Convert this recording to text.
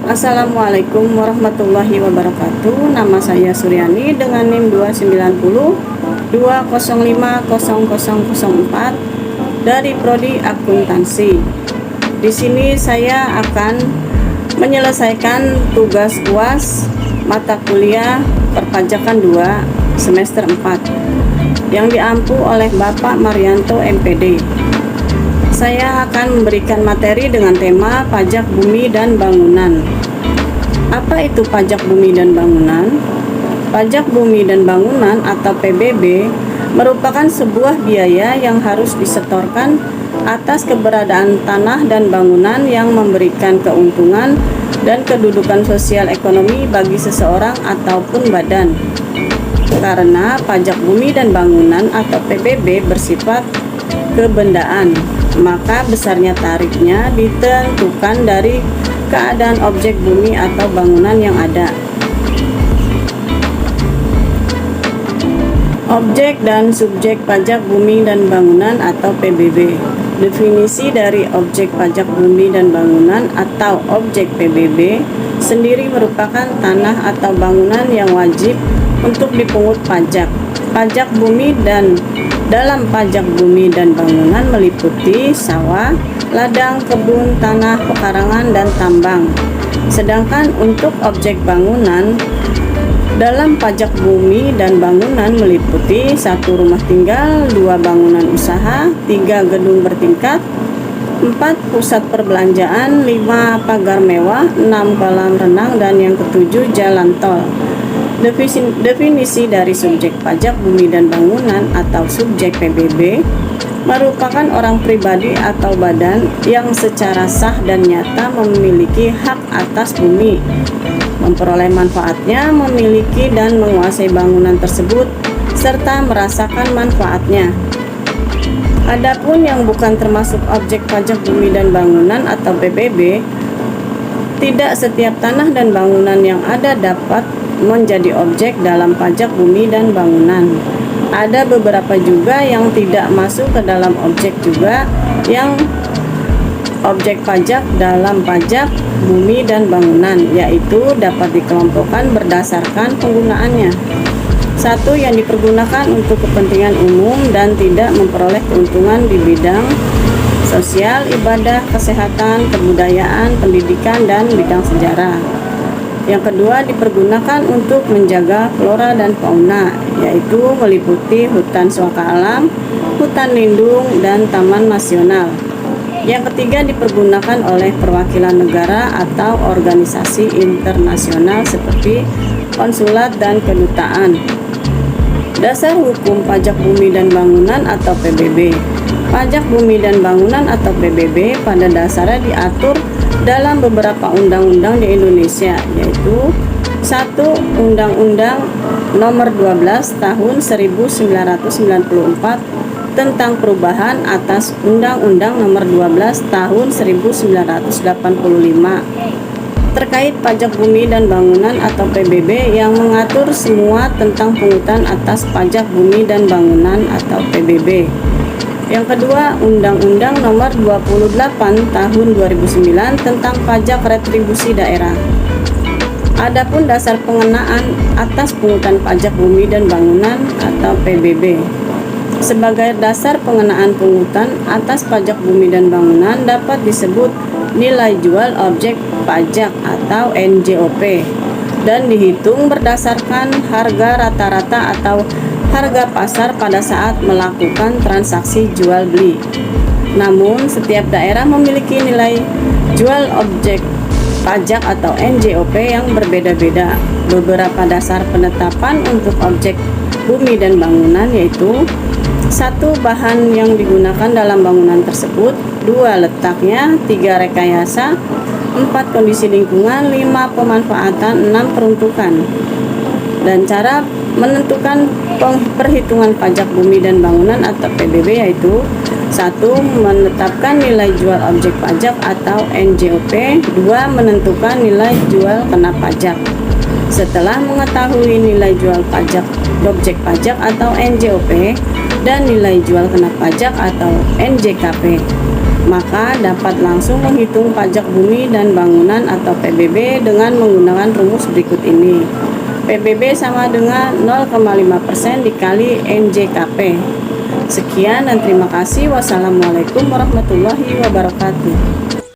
Assalamualaikum warahmatullahi wabarakatuh. Nama saya Suryani dengan NIM 29020500004 dari Prodi Akuntansi. Di sini saya akan menyelesaikan tugas UAS mata kuliah Perpajakan 2 semester 4 yang diampu oleh Bapak Marianto MPD. Saya akan memberikan materi dengan tema pajak bumi dan bangunan. Apa itu pajak bumi dan bangunan? Pajak bumi dan bangunan atau PBB merupakan sebuah biaya yang harus disetorkan atas keberadaan tanah dan bangunan yang memberikan keuntungan dan kedudukan sosial ekonomi bagi seseorang ataupun badan. Karena pajak bumi dan bangunan atau PBB bersifat kebendaan, maka besarnya tarifnya ditentukan dari keadaan objek bumi atau bangunan yang ada. Objek dan subjek pajak bumi dan bangunan atau PBB. Definisi dari objek pajak bumi dan bangunan atau objek PBB sendiri merupakan tanah atau bangunan yang wajib untuk dipungut pajak. Pajak bumi dan dalam pajak bumi dan bangunan meliputi sawah, ladang, kebun, tanah, pekarangan, dan tambang. Sedangkan untuk objek bangunan dalam pajak bumi dan bangunan meliputi 1 rumah tinggal, 2 bangunan usaha, 3 gedung bertingkat, 4 pusat perbelanjaan, 5 pagar mewah, 6 kolam renang, dan yang ketujuh jalan tol. Definisi dari subjek pajak bumi dan bangunan atau subjek PBB merupakan orang pribadi atau badan yang secara sah dan nyata memiliki hak atas bumi, memperoleh manfaatnya, memiliki dan menguasai bangunan tersebut, serta merasakan manfaatnya. Adapun yang bukan termasuk objek pajak bumi dan bangunan atau PBB, tidak setiap tanah dan bangunan yang ada dapat menjadi objek dalam pajak bumi dan bangunan. Ada beberapa juga yang tidak masuk ke dalam objek juga yang objek pajak dalam pajak bumi dan bangunan, yaitu dapat dikelompokkan berdasarkan penggunaannya. 1. Yang dipergunakan untuk kepentingan umum dan tidak memperoleh keuntungan di bidang sosial, ibadah, kesehatan, kebudayaan, pendidikan, dan bidang sejarah. Yang kedua, dipergunakan untuk menjaga flora dan fauna, yaitu meliputi hutan suaka alam, hutan lindung, dan taman nasional. Yang ketiga, dipergunakan oleh perwakilan negara atau organisasi internasional seperti konsulat dan kedutaan. Dasar hukum pajak bumi dan bangunan atau PBB. Pajak bumi dan bangunan atau PBB pada dasarnya diatur dalam beberapa undang-undang di Indonesia, yaitu 1. Undang-Undang Nomor 12 Tahun 1994 tentang perubahan atas Undang-Undang Nomor 12 Tahun 1985 terkait pajak bumi dan bangunan atau PBB yang mengatur semua tentang pungutan atas pajak bumi dan bangunan atau PBB. Yang kedua, Undang-Undang Nomor 28 Tahun 2009 tentang pajak retribusi daerah. Adapun dasar pengenaan atas pungutan pajak bumi dan bangunan atau PBB. Sebagai dasar pengenaan pungutan atas pajak bumi dan bangunan dapat disebut nilai jual objek pajak atau NJOP dan dihitung berdasarkan harga rata-rata atau harga pasar pada saat melakukan transaksi jual beli. Namun, setiap daerah memiliki nilai jual objek pajak atau NJOP yang berbeda-beda. Beberapa dasar penetapan untuk objek bumi dan bangunan yaitu 1. Bahan yang digunakan dalam bangunan tersebut, 2. Letaknya, 3. Rekayasa, 4. Kondisi lingkungan, 5. Pemanfaatan, 6. Peruntukan. Dan cara menentukan perhitungan pajak bumi dan bangunan atau PBB yaitu 1. Menetapkan nilai jual objek pajak atau NJOP, 2. Menentukan nilai jual kena pajak. Setelah mengetahui nilai jual pajak objek pajak atau NJOP dan nilai jual kena pajak atau NJKP, maka dapat langsung menghitung pajak bumi dan bangunan atau PBB dengan menggunakan rumus berikut ini. PBB sama dengan 0,5% dikali NJKP. Sekian dan terima kasih. Wassalamualaikum warahmatullahi wabarakatuh.